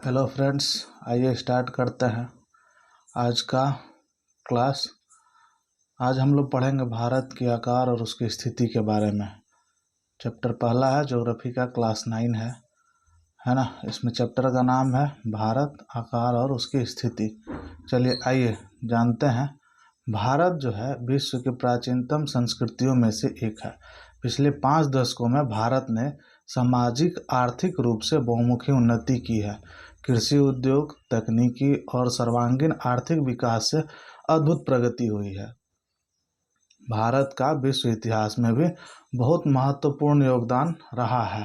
Hello friends, आइए start करते हैं आज का क्लास। आज हम लोग पढ़ेंगे भारत के आकार और उसकी स्थिति के बारे में। चैप्टर पहला है ज्योग्राफी का, क्लास 9 है ना। इसमें चैप्टर का नाम है भारत, आकार और उसकी स्थिति। चलिए आइए जानते हैं। भारत जो है विश्व की प्राचीनतम संस्कृतियों में से एक है। पिछले 5 दशकों में भारत ने सामाजिक आर्थिक रूप से बहुमुखी उन्नति की है। कृषि उद्योग, तकनीकी और सर्वांगीण आर्थिक विकास से अद्भुत प्रगति हुई है। भारत का विश्व इतिहास में भी बहुत महत्वपूर्ण योगदान रहा है।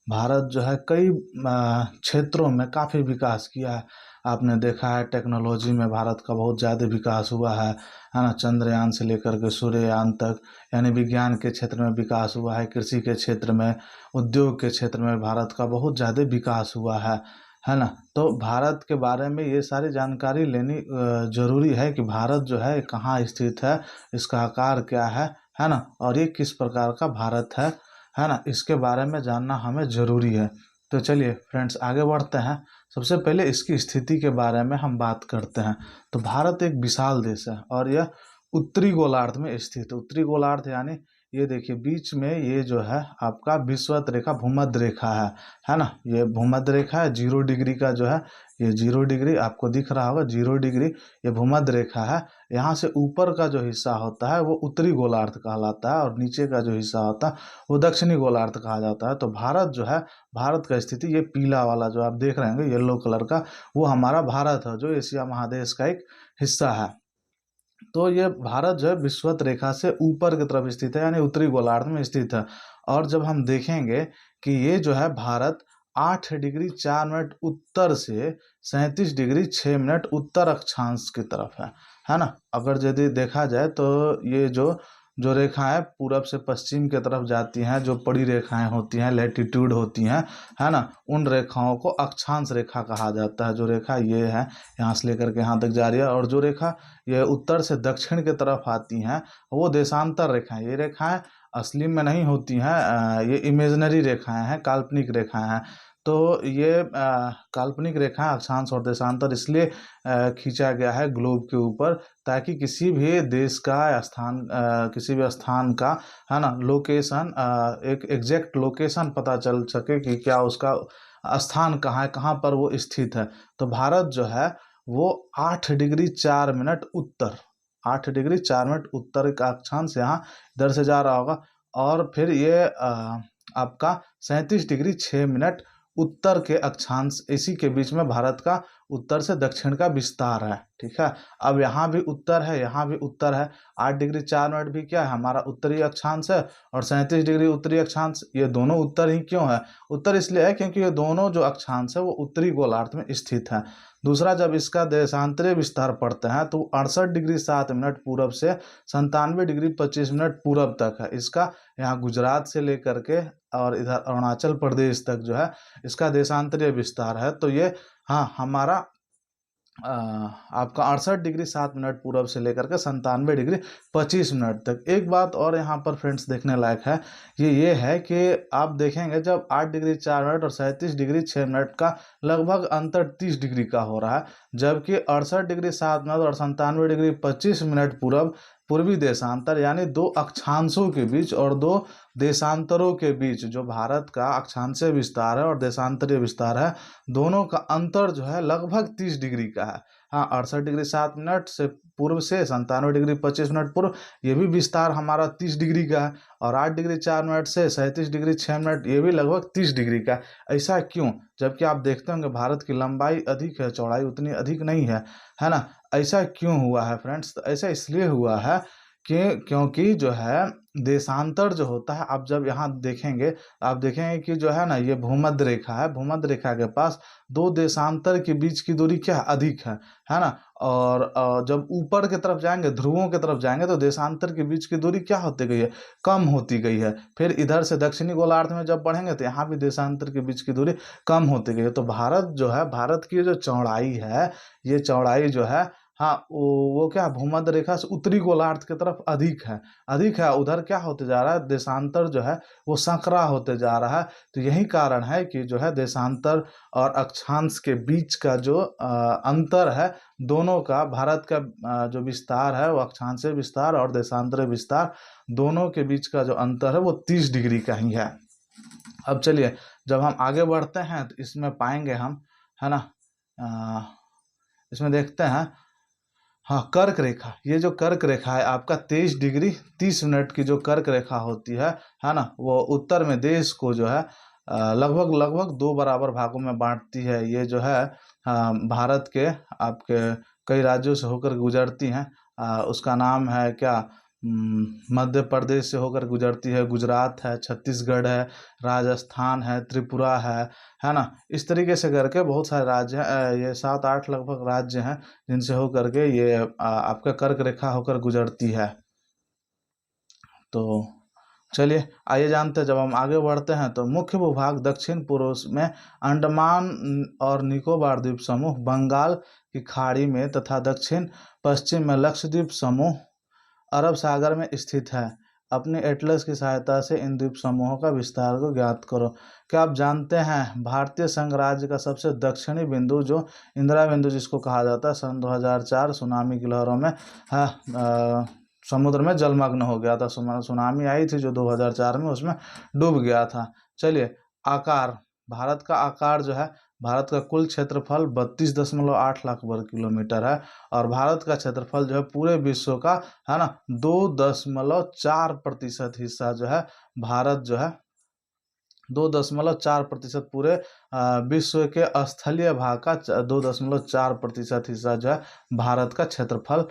भारत जो है कई क्षेत्रों में काफ़ी विकास किया है। आपने देखा है टेक्नोलॉजी में भारत का बहुत ज़्यादा विकास हुआ है ना। चंद्रयान से लेकर के सूर्ययान तक, यानी विज्ञान के क्षेत्र में विकास हुआ है। कृषि के क्षेत्र में, उद्योग के क्षेत्र में भारत का बहुत ज़्यादा विकास हुआ है ना। तो भारत के बारे में ये सारी जानकारी लेनी ज़रूरी है कि भारत जो है कहाँ स्थित है, इसका आकार क्या है ना, और ये किस प्रकार का भारत है ना। इसके बारे में जानना हमें ज़रूरी है। तो चलिए फ्रेंड्स आगे बढ़ते हैं। सबसे पहले इसकी स्थिति के बारे में हम बात करते हैं। तो भारत एक विशाल देश है और यह उत्तरी गोलार्ध में स्थित है। उत्तरी गोलार्ध यानी ये देखिए बीच में ये जो है आपका विषुवत रेखा, भूमध्य रेखा है ना। ये भूमध्य रेखा है, 0 डिग्री का जो है, ये 0 डिग्री आपको दिख रहा होगा, 0 डिग्री ये भूमध्य रेखा है। यहाँ से ऊपर का जो हिस्सा होता है वो उत्तरी गोलार्ध कहलाता है और नीचे का जो हिस्सा होता है वो दक्षिणी गोलार्ध कहा जाता है। तो भारत जो है, भारत का स्थिति ये पीला वाला जो आप देख रहे हैं येलो कलर का, वो हमारा भारत है जो एशिया महादेश का एक हिस्सा है। तो ये भारत जो है विषुवत रेखा से ऊपर की तरफ स्थित है, यानी उत्तरी गोलार्ध में स्थित है। और जब हम देखेंगे कि ये जो है भारत 8 डिग्री 4 मिनट उत्तर से 37 डिग्री 6 मिनट उत्तर अक्षांश की तरफ है ना। अगर यदि देखा जाए तो ये जो रेखाएं पूरब से पश्चिम की तरफ जाती हैं, जो बड़ी रेखाएं होती हैं, लैटिट्यूड होती हैं, है ना, उन रेखाओं को अक्षांश रेखा कहा जाता है। जो रेखा ये है यहाँ से लेकर के यहाँ तक जा रही है, और जो रेखा ये उत्तर से दक्षिण की तरफ आती हैं वो देशांतर रेखाएं। ये रेखाएं असली में नहीं होती हैं, ये इमेजिनरी रेखाएं हैं, काल्पनिक रेखाएं हैं। तो ये काल्पनिक रेखाएं अक्षांश और देशांतर इसलिए खींचा गया है ग्लोब के ऊपर, ताकि किसी भी देश का स्थान, किसी भी स्थान का, है ना, लोकेशन, एक एग्जैक्ट लोकेशन पता चल सके कि क्या उसका स्थान कहाँ है, कहाँ पर वो स्थित है। तो भारत जो है वो 8 डिग्री 4 मिनट उत्तर, 8 डिग्री 4 मिनट उत्तर का अक्षांश यहाँ इधर से जा रहा होगा, और फिर ये आपका 37 डिग्री 6 मिनट उत्तर के अक्षांश, इसी के बीच में भारत का उत्तर से दक्षिण का विस्तार है। ठीक है, अब यहाँ भी उत्तर है, यहाँ भी उत्तर है। 8 डिग्री 4 मिनट भी क्या है, हमारा उत्तरी अक्षांश है, और 37 डिग्री उत्तरी अक्षांश। ये दोनों उत्तर ही क्यों है? उत्तर इसलिए है क्योंकि ये दोनों जो अक्षांश है वो उत्तरी गोलार्ध में स्थित है। दूसरा, जब इसका देशांतरीय विस्तार पढ़ते हैं तो 68 डिग्री 7 मिनट पूरब से 97 डिग्री 25 मिनट पूरब तक है। इसका यहाँ गुजरात से लेकर के और इधर अरुणाचल प्रदेश तक जो है इसका देशांतरीय विस्तार है। तो ये हाँ हमारा आपका 68 डिग्री 7 मिनट पूरब से लेकर के 97 डिग्री 25 मिनट तक। एक बात और यहाँ पर फ्रेंड्स देखने लायक है, ये है कि आप देखेंगे जब 8 डिग्री 4 मिनट और 37 डिग्री 6 मिनट का लगभग अंतर 30 डिग्री का हो रहा है, जबकि 68 डिग्री 7 मिनट और 97 डिग्री 25 मिनट पूर्वी देशांतर, यानी 2 अक्षांशों के बीच और 2 देशांतरों के बीच, जो भारत का अक्षांशीय विस्तार है और देशांतरीय विस्तार है, दोनों का अंतर जो है लगभग 30 डिग्री का है। हाँ, 68 डिग्री 7 मिनट से पूर्व से 97 डिग्री 25 मिनट पूर्व, ये भी विस्तार हमारा 30 डिग्री का है, और 8 डिग्री 4 मिनट से 37 डिग्री 6 मिनट ये भी लगभग 30 डिग्री का है। ऐसा क्यों? जबकि आप देखते होंगे भारत की लंबाई अधिक है, चौड़ाई उतनी अधिक नहीं है ना। ऐसा क्यों हुआ है फ्रेंड्स? तो ऐसा इसलिए हुआ है क्योंकि जो है देशांतर जो होता है, आप जब यहाँ देखेंगे आप देखेंगे कि जो है ना ये भूमध्य रेखा है, भूमध्य रेखा के पास 2 देशांतर के बीच की दूरी क्या है, अधिक है ना। और जब ऊपर की तरफ जाएंगे, ध्रुवों की तरफ जाएंगे, तो देशांतर के बीच की दूरी क्या होती गई है, कम होती गई है। फिर इधर से दक्षिणी गोलार्ध में जब बढ़ेंगे तो यहाँ भी देशांतर के बीच की दूरी कम होती गई है। तो भारत जो है, भारत की जो चौड़ाई है, ये चौड़ाई जो है हाँ वो क्या भूमध्य रेखा से उत्तरी गोलार्ध की तरफ अधिक है। उधर क्या होते जा रहा है, देशांतर जो है वो संकरा होते जा रहा है। तो यही कारण है कि जो है देशांतर और अक्षांश के बीच का जो अंतर है, दोनों का, भारत का जो विस्तार है वो अक्षांशीय विस्तार और देशांतरीय विस्तार दोनों के बीच का जो अंतर है वो 30 डिग्री का ही है। अब चलिए, जब हम आगे बढ़ते हैं तो इसमें पाएंगे हम, है ना, इसमें देखते हैं, हाँ, कर्क रेखा। ये जो कर्क रेखा है आपका 23 डिग्री 30 मिनट की जो कर्क रेखा होती है ना, वो उत्तर में देश को जो है लगभग लगभग 2 बराबर भागों में बांटती है। ये जो है भारत के आपके कई राज्यों से होकर गुजरती हैं। उसका नाम है क्या, मध्य प्रदेश से होकर गुजरती है, गुजरात है, छत्तीसगढ़ है, राजस्थान है, त्रिपुरा है ना। इस तरीके से करके बहुत सारे राज्य हैं, ये 7-8 लगभग राज्य हैं जिनसे होकर के ये आपका कर्क रेखा होकर गुजरती है। तो चलिए आइए जानते हैं, जब हम आगे बढ़ते हैं तो मुख्य भूभाग दक्षिण पूर्व में अंडमान और निकोबार द्वीप समूह, बंगाल की खाड़ी में तथा दक्षिण पश्चिम में लक्षद्वीप समूह अरब सागर में स्थित है। अपने एटलस की सहायता से इन द्वीप समूहों का विस्तार को ज्ञात करो। क्या आप जानते हैं भारतीय संघ राज्य का सबसे दक्षिणी बिंदु, जो इंदिरा बिंदु जिसको कहा जाता है, सन 2004 सुनामी की लहरों में समुद्र में जलमग्न हो गया था। सुनामी आई थी जो 2004 में, उसमें डूब गया था। चलिए, आकार, भारत का आकार जो है, भारत का कुल क्षेत्रफल 32.8 लाख वर्ग किलोमीटर है और भारत का क्षेत्रफल जो है पूरे विश्व का, है ना, 2.4% हिस्सा जो है भारत जो है 2.4% पूरे विश्व के स्थलीय भाग का 2.4% हिस्सा जो है भारत का क्षेत्रफल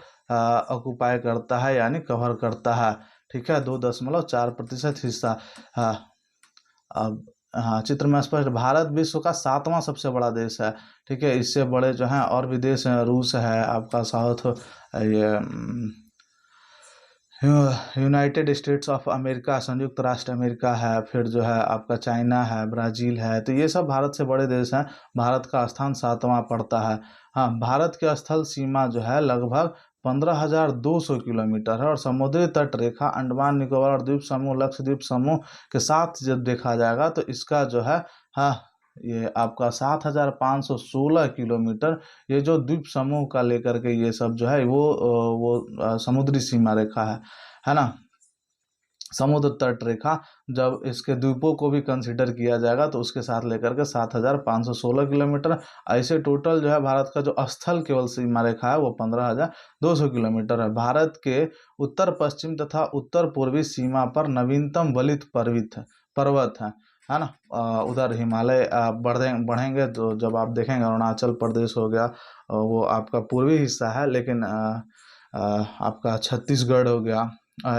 ऑक्युपाई करता है, यानी कवर करता है। ठीक है, 2.4% हिस्सा। अब हाँ, चित्र में स्पष्ट, भारत विश्व का 7वां सबसे बड़ा देश है। ठीक है, इससे बड़े जो हैं और भी देश हैं, रूस है आपका, साउथ ये यूनाइटेड स्टेट्स ऑफ अमेरिका, संयुक्त राष्ट्र अमेरिका है, फिर जो है आपका चाइना है, ब्राज़ील है। तो ये सब भारत से बड़े देश हैं। भारत का स्थान 7वां पड़ता है। हाँ, भारत की स्थल सीमा जो है लगभग 15,200 किलोमीटर है और समुद्री तट रेखा अंडमान निकोबार और द्वीप समूह, लक्षद्वीप समूह के साथ जब देखा जाएगा तो इसका जो है, हाँ, ये आपका 7,516 किलोमीटर, ये जो द्वीप समूह का लेकर के ये सब जो है वो समुद्री सीमा रेखा है ना, समुद्र तट रेखा। जब इसके द्वीपों को भी कंसिडर किया जाएगा तो उसके साथ लेकर के 7,516 किलोमीटर। ऐसे टोटल जो है भारत का जो स्थल केवल सीमा रेखा है वो 15,200 किलोमीटर है। भारत के उत्तर पश्चिम तथा उत्तर पूर्वी सीमा पर नवीनतम वलित पर्वत है ना। उधर हिमालय बढ़ेंगे तो जब आप देखेंगे अरुणाचल प्रदेश हो गया, वो आपका पूर्वी हिस्सा है, लेकिन आपका छत्तीसगढ़ हो गया,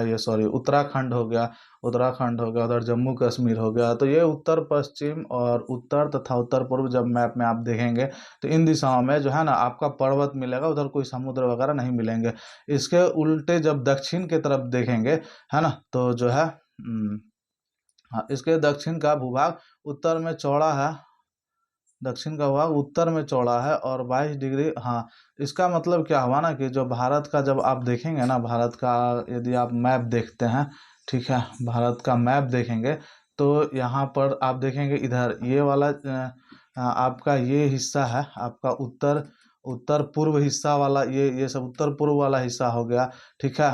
ये सॉरी उत्तराखंड हो गया, उधर जम्मू कश्मीर हो गया। तो ये उत्तर पश्चिम और उत्तर तथा उत्तर पूर्व जब मैप में आप देखेंगे तो इन दिशाओं में जो है ना आपका पर्वत मिलेगा, उधर कोई समुद्र वगैरह नहीं मिलेंगे। इसके उल्टे जब दक्षिण की तरफ देखेंगे, है ना, तो जो है हाँ, इसके दक्षिण का भूभाग उत्तर में चौड़ा है, दक्षिण का भाग उत्तर में चौड़ा है और 22 डिग्री। हाँ, इसका मतलब क्या हुआ ना कि जो भारत का, जब आप देखेंगे ना भारत का, यदि आप मैप देखते हैं, ठीक है, भारत का मैप देखेंगे तो यहाँ पर आप देखेंगे इधर ये वाला आपका ये हिस्सा है आपका उत्तर पूर्व हिस्सा वाला, ये सब उत्तर पूर्व वाला हिस्सा हो गया। ठीक है,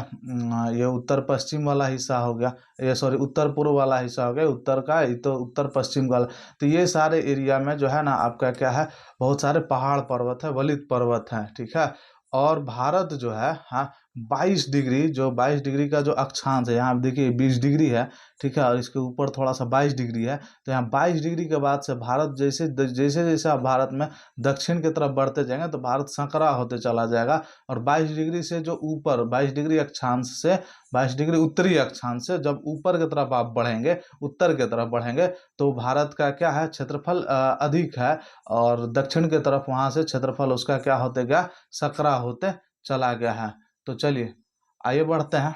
ये उत्तर पश्चिम वाला हिस्सा हो गया, ये सॉरी उत्तर पूर्व वाला हिस्सा हो गया, उत्तर का तो उत्तर पश्चिम वाला। तो ये सारे एरिया में जो है ना आपका क्या है, बहुत सारे पहाड़ पर्वत है, वलित पर्वत है। ठीक है, और भारत जो है, हाँ, 22 डिग्री का जो अक्षांश है, यहाँ आप देखिए 20 डिग्री है। ठीक है, और इसके ऊपर थोड़ा सा 22 डिग्री है। तो यहाँ 22 डिग्री के बाद से भारत जैसे जैसे जैसे आप भारत में दक्षिण की तरफ बढ़ते जाएंगे तो भारत संकरा होते चला जाएगा। और 22 डिग्री से जो ऊपर 22 डिग्री अक्षांश से 22 डिग्री उत्तरी अक्षांश से जब ऊपर की तरफ आप बढ़ेंगे, उत्तर की तरफ बढ़ेंगे, तो भारत का क्या है, क्षेत्रफल अधिक है और दक्षिण की तरफ वहाँ से क्षेत्रफल उसका क्या होते गया, सकरा होते चला गया है। तो चलिए आइए बढ़ते हैं।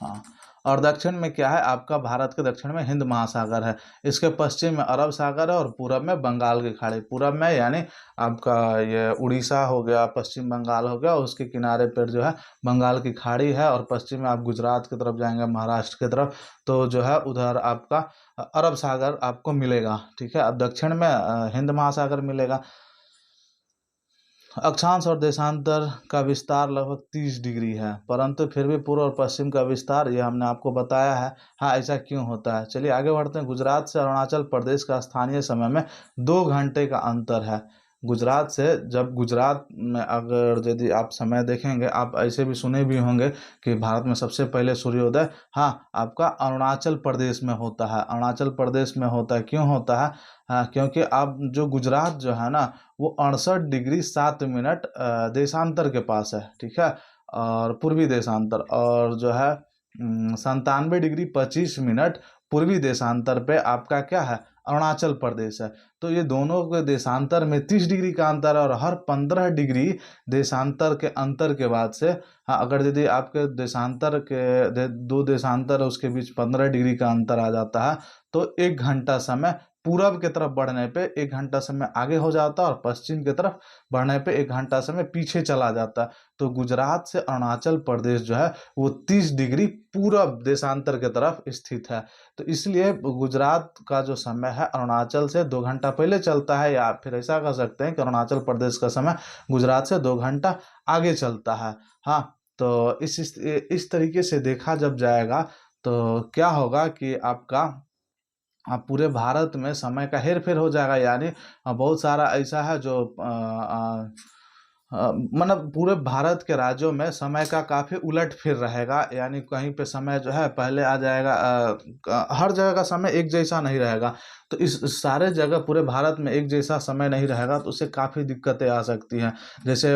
हाँ, और दक्षिण में क्या है, आपका भारत के दक्षिण में हिंद महासागर है, इसके पश्चिम में अरब सागर है और पूरब में बंगाल की खाड़ी। पूरब में यानी आपका ये उड़ीसा हो गया, पश्चिम बंगाल हो गया, उसके किनारे पर जो है बंगाल की खाड़ी है, और पश्चिम में आप गुजरात की तरफ जाएंगे, महाराष्ट्र की तरफ, तो जो है उधर आपका अरब सागर आपको मिलेगा। ठीक है, अब दक्षिण में हिंद महासागर मिलेगा। अक्षांश और देशांतर का विस्तार लगभग 30 डिग्री है, परंतु फिर भी पूर्व और पश्चिम का विस्तार ये हमने आपको बताया है। हाँ, ऐसा क्यों होता है, चलिए आगे बढ़ते हैं। गुजरात से अरुणाचल प्रदेश का स्थानीय समय में 2 घंटे का अंतर है। गुजरात से, जब गुजरात में अगर यदि आप समय देखेंगे, आप ऐसे भी सुने भी होंगे कि भारत में सबसे पहले सूर्योदय, हाँ, आपका अरुणाचल प्रदेश में होता है। अरुणाचल प्रदेश में होता है, क्यों होता है? हाँ, क्योंकि आप जो गुजरात जो है ना, वो 68 डिग्री 7 मिनट देशांतर के पास है। ठीक है, और पूर्वी देशांतर, और जो है 97 डिग्री 25 मिनट पूर्वी देशांतर पे आपका क्या है, अरुणाचल प्रदेश है। तो ये दोनों के देशांतर में 30 डिग्री का अंतर है, और हर 15 डिग्री देशांतर के अंतर के बाद से, हाँ, अगर यदि आपके देशांतर के दो देशांतर है, उसके बीच 15 डिग्री का अंतर आ जाता है, तो 1 घंटा समय पूरब की तरफ बढ़ने पे 1 घंटा समय आगे हो जाता है, और पश्चिम की तरफ बढ़ने पे 1 घंटा समय पीछे चला जाता है। तो गुजरात से अरुणाचल प्रदेश जो है वो 30 डिग्री पूरब देशांतर की तरफ स्थित है। तो इसलिए गुजरात का जो समय है अरुणाचल से 2 घंटा पहले चलता है, या फिर ऐसा कह सकते हैं कि अरुणाचल प्रदेश का समय गुजरात से 2 घंटा आगे चलता है। हाँ, तो इस तरीके से देखा जब जाएगा, तो क्या होगा कि आपका पूरे भारत में समय का हेर फेर हो जाएगा। यानी बहुत सारा ऐसा है जो मतलब पूरे भारत के राज्यों में समय का काफ़ी उलट फिर रहेगा। यानी कहीं पे समय जो है पहले आ जाएगा, हर जगह का समय एक जैसा नहीं रहेगा। तो इस सारे जगह पूरे भारत में एक जैसा समय नहीं रहेगा, तो उससे काफ़ी दिक्कतें आ सकती हैं। जैसे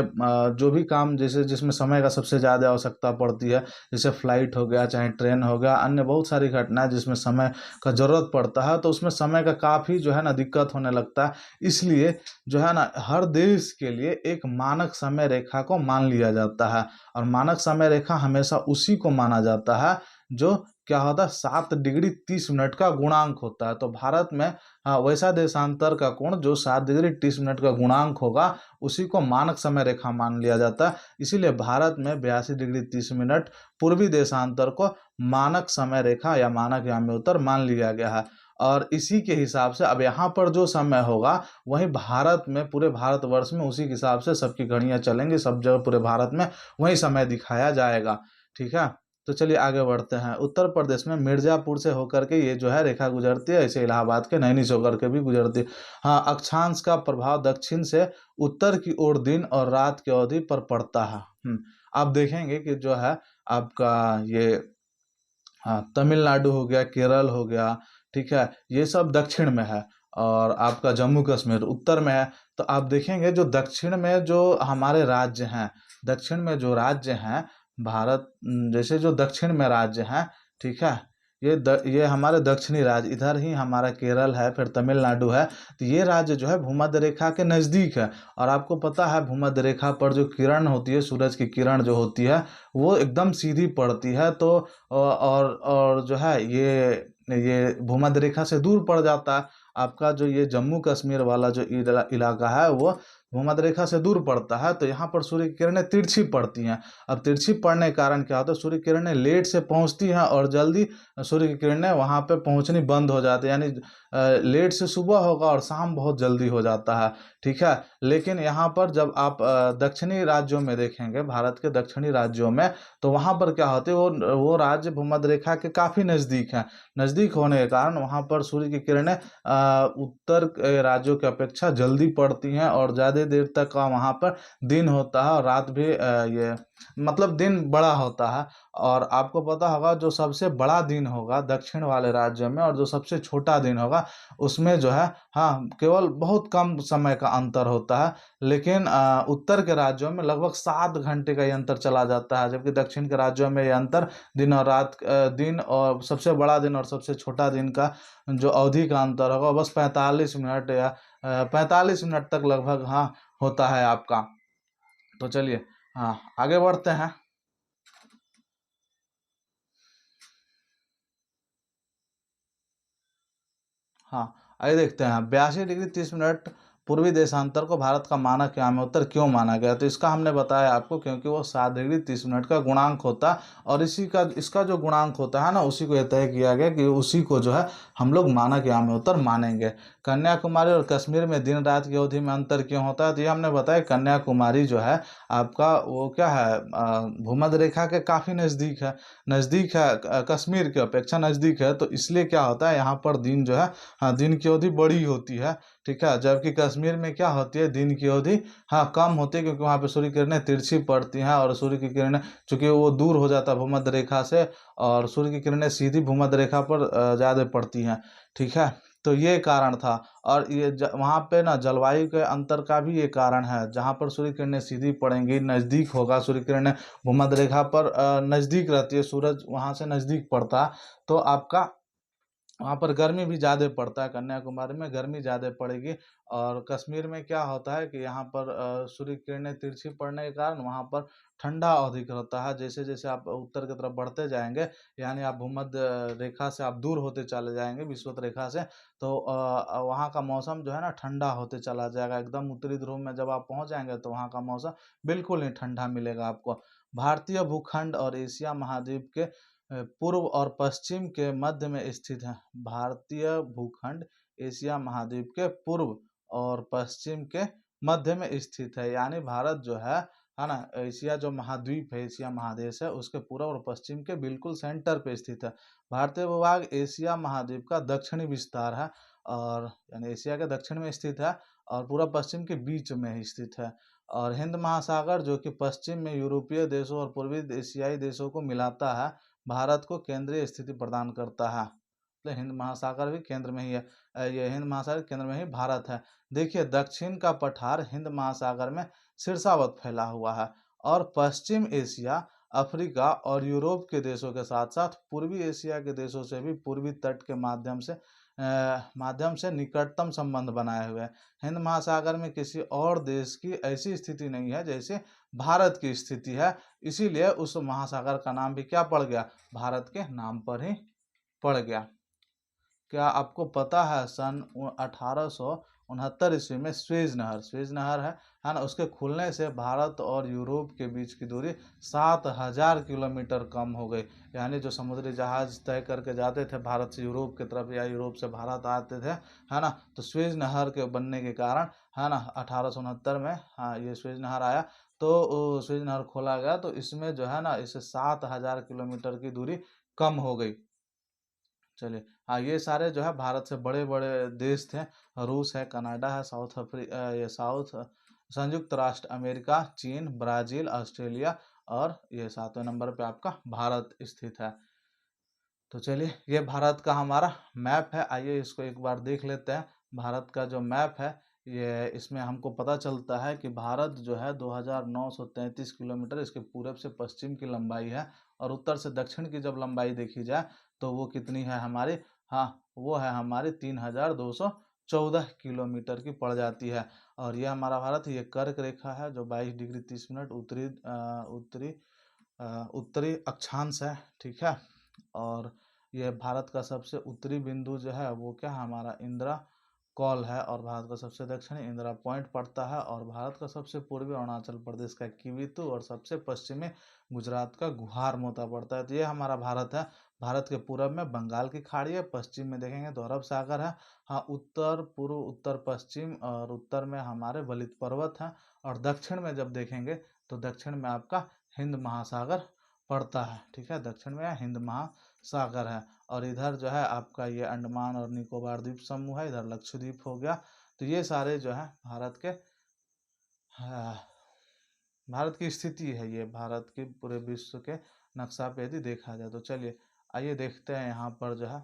जो भी काम जैसे जिसमें समय का सबसे ज़्यादा आवश्यकता पड़ती है, जैसे फ्लाइट हो गया, चाहे ट्रेन हो गया, अन्य बहुत सारी घटनाएं जिसमें समय का ज़रूरत पड़ता है, तो उसमें समय का काफ़ी जो है ना दिक्कत होने लगता है। इसलिए जो है ना हर देश के लिए एक मानक समय रेखा को मान लिया जाता है, और मानक समय रेखा हमेशा उसी को माना जाता है जो क्या होता है, 7 डिग्री 30 मिनट का गुणांक होता है। तो भारत में हाँ, वैसा देशांतर का कोण जो 7 डिग्री 30 मिनट का गुणांक होगा, उसी को मानक समय रेखा मान लिया जाता है। इसीलिए भारत में 82 डिग्री 30 मिनट पूर्वी देशांतर को मानक समय रेखा या मानक यामी उत्तर मान लिया गया है। और इसी के हिसाब से अब यहाँ पर जो समय होगा, वही भारत में पूरे भारतवर्ष में उसी के हिसाब से सबकी घड़ियाँ चलेंगी, सब जगह पूरे भारत में वही समय दिखाया जाएगा। ठीक है, तो चलिए आगे बढ़ते हैं। उत्तर प्रदेश में मिर्जापुर से होकर के ये जो है रेखा गुजरती है, ऐसे इलाहाबाद के नैनी से होकर के भी गुजरती है। हाँ, अक्षांश का प्रभाव दक्षिण से उत्तर की ओर दिन और रात की अवधि पर पड़ता है। आप देखेंगे कि जो है आपका ये, हाँ, तमिलनाडु हो गया, केरल हो गया, ठीक है, ये सब दक्षिण में है, और आपका जम्मू कश्मीर उत्तर में है। तो आप देखेंगे जो दक्षिण में जो हमारे राज्य हैं, दक्षिण में जो राज्य हैं भारत, जैसे जो दक्षिण में राज्य हैं, ठीक है, ये हमारे दक्षिणी राज्य, इधर ही हमारा केरल है, फिर तमिलनाडु है। तो ये राज्य जो है भूमध्य रेखा के नज़दीक है, और आपको पता है भूमध्य रेखा पर जो किरण होती है, सूरज की किरण जो होती है, वो एकदम सीधी पड़ती है। तो और जो है ये भूमध्य रेखा से दूर पड़ जाता है। आपका जो ये जम्मू कश्मीर वाला जो इलाका है, वो भूमध्य रेखा से दूर पड़ता है, तो यहाँ पर सूर्य की किरणें तिरछी पड़ती हैं। अब तिरछी पड़ने के कारण क्या होता है, सूर्य की किरणें लेट से पहुँचती हैं, और जल्दी सूर्य की किरणें वहाँ पे पहुँचनी बंद हो जाती है। यानी लेट से सुबह होगा और शाम बहुत जल्दी हो जाता है। ठीक है, लेकिन यहाँ पर जब आप दक्षिणी राज्यों में देखेंगे, भारत के दक्षिणी राज्यों में, तो वहाँ पर क्या होते हैं, वो राज्य भूमध्य रेखा के काफ़ी नज़दीक हैं। नज़दीक होने के कारण वहाँ पर सूर्य की किरणें उत्तर के राज्यों की अपेक्षा जल्दी पड़ती हैं, और ज़्यादा देर तक का वहाँ पर दिन होता है, और रात भी ये मतलब दिन बड़ा होता है। और आपको पता होगा जो सबसे बड़ा दिन होगा दक्षिण वाले राज्यों में, और जो सबसे छोटा दिन होगा उसमें जो है, हाँ, केवल बहुत कम समय का अंतर होता है। लेकिन उत्तर के राज्यों में लगभग 7 घंटे का ये अंतर चला जाता है, जबकि दक्षिण के राज्यों में ये अंतर दिन और रात, दिन और सबसे बड़ा दिन और सबसे छोटा दिन का जो अवधि का अंतर होगा, बस 45 मिनट या 45 मिनट तक लगभग, हाँ, होता है आपका। तो चलिए, हाँ, आगे बढ़ते हैं। हाँ, आइए देखते हैं 82 डिग्री 30 मिनट पूर्वी देशांतर को भारत का मानक याम्योत्तर क्यों माना गया? तो इसका हमने बताया आपको, क्योंकि वो 7 डिग्री 30 मिनट का गुणांक होता है और इसका जो गुणांक होता है ना, उसी को यह तय किया गया कि उसी को जो है हम लोग मानक याम्योत्तर मानेंगे। कन्याकुमारी और कश्मीर में दिन रात की अवधि में अंतर क्यों होता है? तो ये हमने बताया, कन्याकुमारी जो है आपका वो क्या है, भूमध्य रेखा के काफ़ी नज़दीक है, कश्मीर की अपेक्षा नज़दीक है, तो इसलिए क्या होता है यहाँ पर दिन जो है, हाँ, दिन की अवधि बड़ी होती है, ठीक है। जबकि कश्मीर में क्या होती है, दिन की अवधि हाँ कम होती है, क्योंकि वहाँ पे सूर्य किरणें तिरछी पड़ती हैं और सूर्य की किरणें चूंकि वो दूर हो जाता है भूमध्य रेखा से, और सूर्य की किरणें सीधी भूमध्य रेखा पर ज़्यादा पड़ती हैं, ठीक है। तो ये कारण था। और ये वहाँ पे ना जलवायु के अंतर का भी ये कारण है, जहाँ पर सूर्य किरणें सीधी पड़ेंगी, नज़दीक होगा, सूर्य किरणें भूमध्य रेखा पर नज़दीक रहती है, सूरज वहाँ से नज़दीक पड़ता है, तो आपका वहाँ पर गर्मी भी ज़्यादा पड़ता है, कन्याकुमारी में गर्मी ज़्यादा पड़ेगी। और कश्मीर में क्या होता है कि यहाँ पर सूर्य किरणें तिरछी पड़ने के कारण वहाँ पर ठंडा अधिक रहता है। जैसे जैसे आप उत्तर की तरफ बढ़ते जाएंगे, यानी आप भूमध्य रेखा से आप दूर होते चले जाएंगे, विषुवत रेखा से, तो वहाँ का मौसम जो है ना ठंडा होते चला जाएगा। एकदम उत्तरी ध्रुव में जब आप पहुँच जाएंगे तो वहाँ का मौसम बिल्कुल नहीं ठंडा मिलेगा आपको। भारतीय भूखंड और एशिया महाद्वीप के पूर्व और पश्चिम के मध्य में स्थित है। भारतीय भूखंड एशिया महाद्वीप के पूर्व और पश्चिम के मध्य में स्थित है, यानी भारत जो है ना, एशिया जो महाद्वीप है, एशिया महादेश है, उसके पूर्व और पश्चिम के बिल्कुल सेंटर पे स्थित है। भारतीय भूभाग एशिया महाद्वीप का दक्षिणी विस्तार है, और यानी एशिया के दक्षिण में स्थित है और पूरा पश्चिम के बीच में ही स्थित है। और हिंद महासागर जो कि पश्चिम में यूरोपीय देशों और पूर्वी एशियाई देशों को मिलाता है, भारत को केंद्रीय स्थिति प्रदान करता है। तो हिंद महासागर भी केंद्र में ही है, ये हिंद महासागर केंद्र में ही भारत है। देखिए, दक्षिण का पठार हिंद महासागर में शीर्षावत फैला हुआ है, और पश्चिम एशिया, अफ्रीका और यूरोप के देशों के साथ साथ पूर्वी एशिया के देशों से भी पूर्वी तट के माध्यम से निकटतम संबंध बनाए हुए हैं। हिंद महासागर में किसी और देश की ऐसी स्थिति नहीं है जैसे भारत की स्थिति है, इसीलिए उस महासागर का नाम भी क्या पड़ गया, भारत के नाम पर ही पड़ गया। क्या आपको पता है सन 1869 ईस्वी में स्वेज नहर है ना, उसके खुलने से भारत और यूरोप के बीच की दूरी 7,000 किलोमीटर कम हो गई। यानी जो समुद्री जहाज तय करके जाते थे भारत से यूरोप की तरफ या यूरोप से भारत आते थे, है ना, तो स्वेज नहर के बनने के कारण, है ना, 1869 में हाँ ये स्वेज नहर आया, तो स्वेज नहर खोला गया, तो इसमें जो है ना, इससे 7,000 किलोमीटर की दूरी कम हो गई। चलिए, हाँ, ये सारे जो है भारत से बड़े बड़े देश थे। रूस है, कनाडा है, ये साउथ संयुक्त राष्ट्र अमेरिका, चीन, ब्राज़ील, ऑस्ट्रेलिया, और ये 7वें नंबर पे आपका भारत स्थित है। तो चलिए, ये भारत का हमारा मैप है, आइए इसको एक बार देख लेते हैं। भारत का जो मैप है, ये इसमें हमको पता चलता है कि भारत जो है 2,933 किलोमीटर इसके पूरब से पश्चिम की लंबाई है, और उत्तर से दक्षिण की जब लंबाई देखी जाए तो वो कितनी है हमारी, हाँ, वो है हमारी 3,214 किलोमीटर की पड़ जाती है। और ये हमारा भारत, ये कर्क रेखा है जो 22 डिग्री 30 मिनट उत्तरी अक्षांश है, ठीक है। और यह भारत का सबसे उत्तरी बिंदु जो है वो क्या है, हमारा इंदिरा कॉल है, और भारत का सबसे दक्षिणी इंदिरा पॉइंट पड़ता है, और भारत का सबसे पूर्वी अरुणाचल प्रदेश का किवितु, और सबसे पश्चिमी गुजरात का गुहार मोता पड़ता है। तो ये हमारा भारत है। भारत के पूरब में बंगाल की खाड़ी है, पश्चिम में देखेंगे तो अरब सागर है, हाँ, उत्तर पूर्व उत्तर पश्चिम और उत्तर में हमारे बलित पर्वत हैं, और दक्षिण में जब देखेंगे तो दक्षिण में आपका हिंद महासागर पड़ता है, ठीक है, दक्षिण में हिंद महासागर है। और इधर जो है आपका ये अंडमान और निकोबार द्वीप समूह है, इधर लक्षद्वीप हो गया। तो ये सारे जो है हाँ, भारत की स्थिति है, ये भारत के पूरे विश्व के नक्शा पे यदि देखा जाए तो। चलिए, आइए देखते हैं यहाँ पर जो है,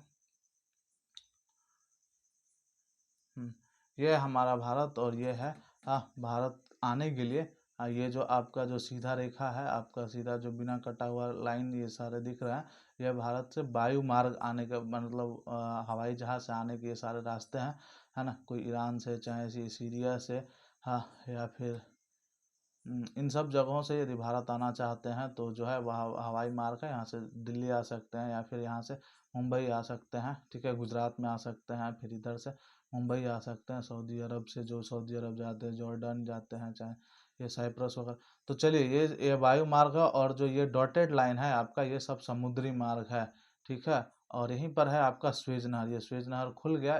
ये हमारा भारत, और ये है भारत आने के लिए ये जो आपका जो सीधा रेखा है, आपका सीधा जो बिना कटा हुआ लाइन ये सारे दिख रहा है, यह भारत से वायु मार्ग आने का मतलब हवाई जहाज से आने के ये सारे रास्ते हैं, है ना, कोई ईरान से, चाहे सीरिया से, हाँ, या फिर इन सब जगहों से यदि भारत आना चाहते हैं तो जो है वह हवाई मार्ग है, यहाँ से दिल्ली आ सकते हैं या फिर यहाँ से मुंबई आ सकते हैं, ठीक है, गुजरात में आ सकते हैं, फिर इधर से मुंबई आ सकते हैं, सऊदी अरब से जो सऊदी अरब जाते हैं, जॉर्डन जाते हैं, चाहे ये साइप्रस वगैरह। तो चलिए ये वायु मार्ग है, और जो ये डॉटेड लाइन है आपका, ये सब समुद्री मार्ग है, ठीक है। और यहीं पर है आपका स्वेज नहर, ये स्वेज नहर खुल गया,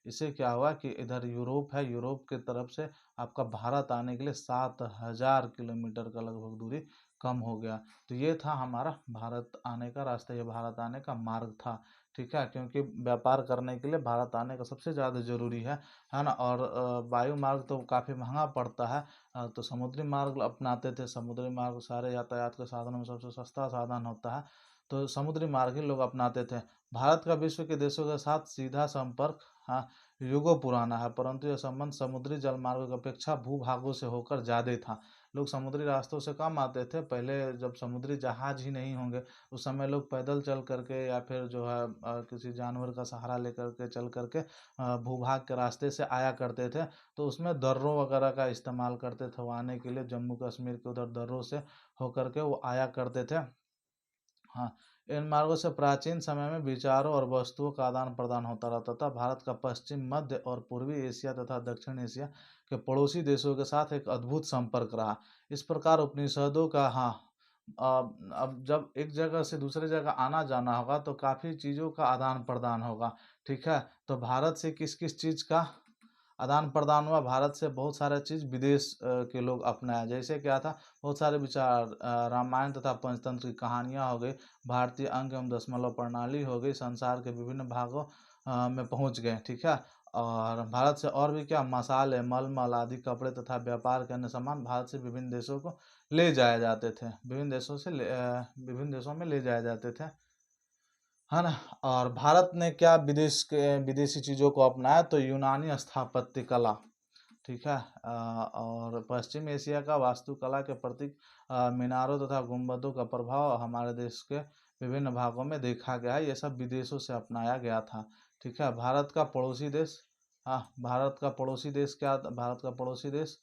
इससे क्या हुआ कि इधर यूरोप है, यूरोप की तरफ से आपका भारत आने के लिए 7,000 किलोमीटर का लगभग दूरी कम हो गया। तो ये था हमारा भारत आने का रास्ता, ये भारत आने का मार्ग था, ठीक है, क्योंकि व्यापार करने के लिए भारत आने का सबसे ज़्यादा ज़रूरी है ना। और वायु मार्ग तो काफ़ी महंगा पड़ता है, तो समुद्री मार्ग अपनाते थे। समुद्री मार्ग सारे यातायात के साधनों में सबसे सस्ता साधन होता है, तो समुद्री मार्ग ही लोग अपनाते थे। भारत का विश्व के देशों के साथ सीधा संपर्क, हाँ, युगों पुराना है, परंतु यह संबंध समुद्री जलमार्गों की अपेक्षा भूभागों से होकर ज़्यादा था। लोग समुद्री रास्तों से कम आते थे। पहले जब समुद्री जहाज ही नहीं होंगे, उस समय लोग पैदल चल करके या फिर जो है किसी जानवर का सहारा लेकर के चल करके भूभाग के रास्ते से आया करते थे। तो उसमें दर्रों वगैरह का इस्तेमाल करते थे वो आने के लिए, जम्मू कश्मीर के उधर दर्रों से होकर के वो आया करते थे। हाँ, इन मार्गों से प्राचीन समय में विचारों और वस्तुओं का आदान प्रदान होता रहता था। भारत का पश्चिम, मध्य और पूर्वी एशिया तथा दक्षिण एशिया के पड़ोसी देशों के साथ एक अद्भुत संपर्क रहा। इस प्रकार उपनिषदों का, हाँ, अब जब एक जगह से दूसरे जगह आना जाना होगा तो काफ़ी चीज़ों का आदान प्रदान होगा, ठीक है। तो भारत से किस किस चीज़ का आदान प्रदान हुआ? भारत से बहुत सारा चीज़ विदेश के लोग अपनाया। जैसे क्या था, बहुत सारे विचार, रामायण तथा पंचतंत्र की कहानियाँ हो गई, भारतीय अंक एवं दशमलव प्रणाली हो गई, संसार के विभिन्न भागों में पहुँच गए, ठीक है। और भारत से और भी क्या, मसाले, मलमल आदि कपड़े तथा व्यापार के अन्य सामान भारत से विभिन्न देशों को ले जाए जाते थे, विभिन्न देशों में ले जाए जाते थे, है ना। और भारत ने क्या विदेशी चीज़ों को अपनाया, तो यूनानी स्थापत्य कला, ठीक है, और पश्चिम एशिया का वास्तुकला के प्रतीक मीनारों तथा गुंबदों का प्रभाव हमारे देश के विभिन्न भागों में देखा गया है। ये सब विदेशों से अपनाया गया था, ठीक है। भारत का पड़ोसी देश, हाँ, भारत का पड़ोसी देश क्या था? भारत का पड़ोसी देश,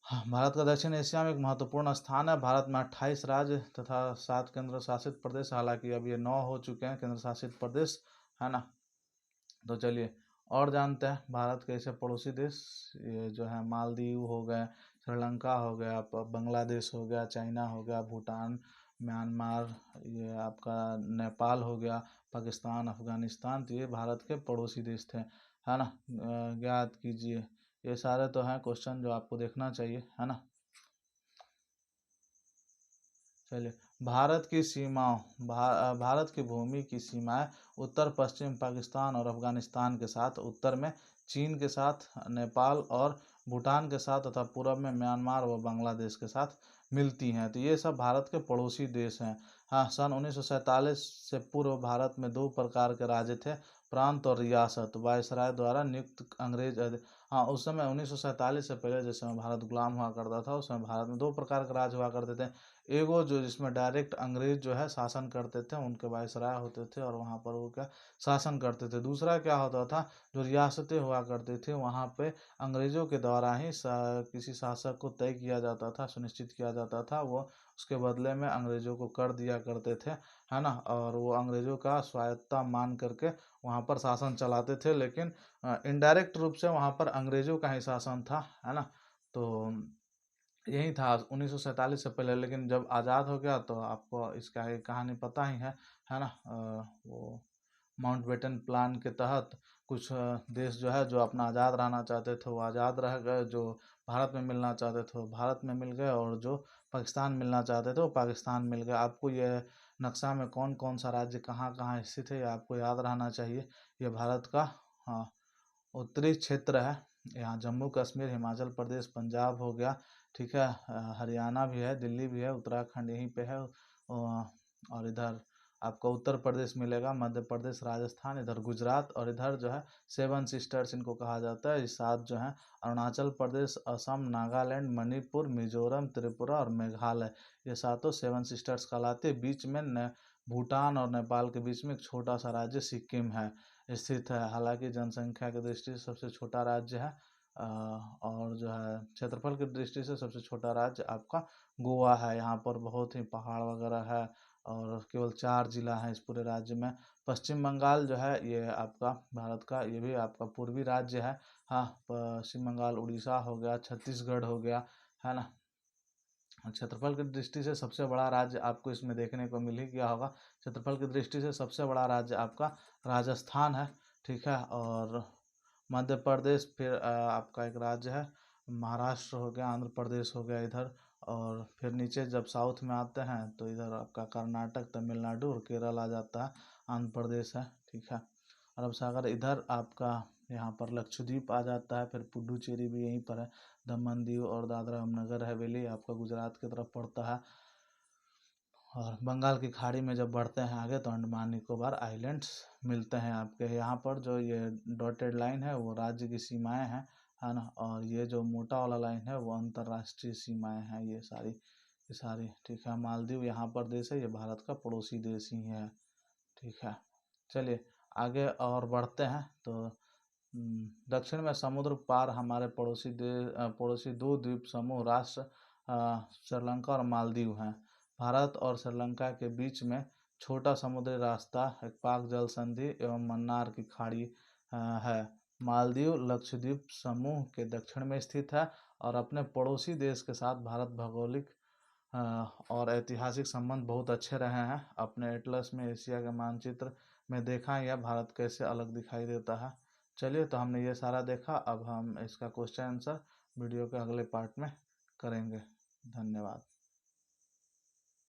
हाँ, भारत का दक्षिण एशिया में एक महत्वपूर्ण स्थान है। भारत में 28 राज्य तथा 7 केंद्र शासित प्रदेश, हालांकि अब ये 9 हो चुके हैं केंद्र शासित प्रदेश, है ना। तो चलिए और जानते हैं भारत के ऐसे पड़ोसी देश, ये जो है मालदीव हो गए, श्रीलंका हो गया, बांग्लादेश हो गया, चाइना हो गया, भूटान, म्यांमार, ये आपका नेपाल हो गया, पाकिस्तान, अफगानिस्तान। तो ये भारत के पड़ोसी देश थे, है ना। ज्ञात कीजिए, ये सारे तो हैं क्वेश्चन जो आपको देखना चाहिए, है ना। चलिए, भारत की सीमाओं, भारत की भूमि की सीमाएं उत्तर पश्चिम पाकिस्तान और अफगानिस्तान के साथ, उत्तर में चीन के साथ, नेपाल और भूटान के साथ तथा पूर्व में म्यांमार व बांग्लादेश के साथ मिलती हैं। तो ये सब भारत के पड़ोसी देश हैं। हाँ, सन 1947 से पूर्व भारत में दो प्रकार के राज्य थे, प्रांत और रियासत, वायसराय द्वारा नियुक्त अंग्रेज हाँ, उस समय 1947 से पहले जिस समय भारत गुलाम हुआ करता था, उस समय भारत में दो प्रकार के राज्य हुआ करते थे। एगो जो जिसमें डायरेक्ट अंग्रेज जो है शासन करते थे, उनके वायसराय होते थे और वहाँ पर वो क्या शासन करते थे। दूसरा क्या होता था, जो रियासतें हुआ करती थी, वहाँ पे अंग्रेजों के द्वारा ही किसी शासक को तय किया जाता था, सुनिश्चित किया जाता था, वो उसके बदले में अंग्रेजों को कर दिया करते थे, है ना। और वो अंग्रेजों का स्वायत्ता मान करके वहाँ पर शासन चलाते थे, लेकिन इनडायरेक्ट रूप से वहाँ पर अंग्रेजों का ही शासन था, है ना। तो यही था 1947 से पहले। लेकिन जब आज़ाद हो गया तो आपको इसका एक कहानी पता ही है ना। वो माउंटबेटन प्लान के तहत कुछ देश जो है, जो अपना आज़ाद रहना चाहते थे वो आज़ाद रह गए, जो भारत में मिलना चाहते थे वो भारत में मिल गए, और जो पाकिस्तान मिलना चाहते थे वो पाकिस्तान मिल गए। आपको ये नक्शा में कौन कौन सा राज्य कहाँ कहाँ स्थित है ये आपको याद रहना चाहिए। ये भारत का, हाँ, उत्तरी क्षेत्र है। यहाँ जम्मू कश्मीर, हिमाचल प्रदेश, पंजाब हो गया, ठीक है, हरियाणा भी है, दिल्ली भी है, उत्तराखंड यहीं पे है, और इधर आपको उत्तर प्रदेश मिलेगा, मध्य प्रदेश, राजस्थान, इधर गुजरात, और इधर जो है सेवन सिस्टर्स इनको कहा जाता है। ये सात जो हैं, अरुणाचल प्रदेश, असम, नागालैंड, मणिपुर, मिजोरम, त्रिपुरा और मेघालय, ये सातों सेवन सिस्टर्स कहलाते हैं। बीच में भूटान और नेपाल के बीच में एक छोटा सा राज्य सिक्किम है स्थित है। हालांकि जनसंख्या की दृष्टि से सबसे छोटा राज्य है, और जो है क्षेत्रफल की दृष्टि से सबसे छोटा राज्य आपका गोवा है। यहाँ पर बहुत ही पहाड़ वगैरह है, और केवल 4 जिला हैं इस पूरे राज्य में। पश्चिम बंगाल जो है ये आपका भारत का ये भी आपका पूर्वी राज्य है। हाँ, पश्चिम बंगाल, उड़ीसा हो गया, छत्तीसगढ़ हो गया, है ना। क्षेत्रफल की दृष्टि से सबसे बड़ा राज्य आपको इसमें देखने को मिल ही गया होगा। क्षेत्रफल की दृष्टि से सबसे बड़ा राज्य आपका राजस्थान है, ठीक है। और मध्य प्रदेश, फिर आपका एक राज्य है महाराष्ट्र हो गया, आंध्र प्रदेश हो गया इधर। और फिर नीचे जब साउथ में आते हैं तो इधर आपका कर्नाटक, तमिलनाडु और केरल आ जाता है, आंध्र प्रदेश है, ठीक है। अरब सागर इधर आपका यहाँ पर लक्षद्वीप आ जाता है, फिर पुडुचेरी भी यहीं पर है, दमन दीव और दादरा नगर हवेली आपका गुजरात की तरफ पड़ता है। और बंगाल की खाड़ी में जब बढ़ते हैं आगे तो अंडमान निकोबार आइलैंड्स मिलते हैं आपके यहाँ पर। जो ये डॉटेड लाइन है वो राज्य की सीमाएं हैं, है ना। और ये जो मोटा वाला लाइन है वो अंतर्राष्ट्रीय सीमाएं हैं, ये सारी, ठीक है। मालदीव यहाँ पर देश है, ये भारत का पड़ोसी देश ही है, ठीक है। चलिए आगे और बढ़ते हैं। तो दक्षिण में समुद्र पार हमारे पड़ोसी दो द्वीप समूह राष्ट्र श्रीलंका और मालदीव हैं। भारत और श्रीलंका के बीच में छोटा समुद्री रास्ता, एक पाक जल संधि एवं मन्नार की खाड़ी है। मालदीव लक्षद्वीप समूह के दक्षिण में स्थित है और अपने पड़ोसी देश के साथ भारत भौगोलिक और ऐतिहासिक संबंध बहुत अच्छे रहे हैं। अपने एटलस में एशिया के मानचित्र में देखा यह भारत कैसे अलग दिखाई देता है। चलिए, तो हमने ये सारा देखा, अब हम इसका क्वेश्चन आंसर वीडियो के अगले पार्ट में करेंगे। धन्यवाद।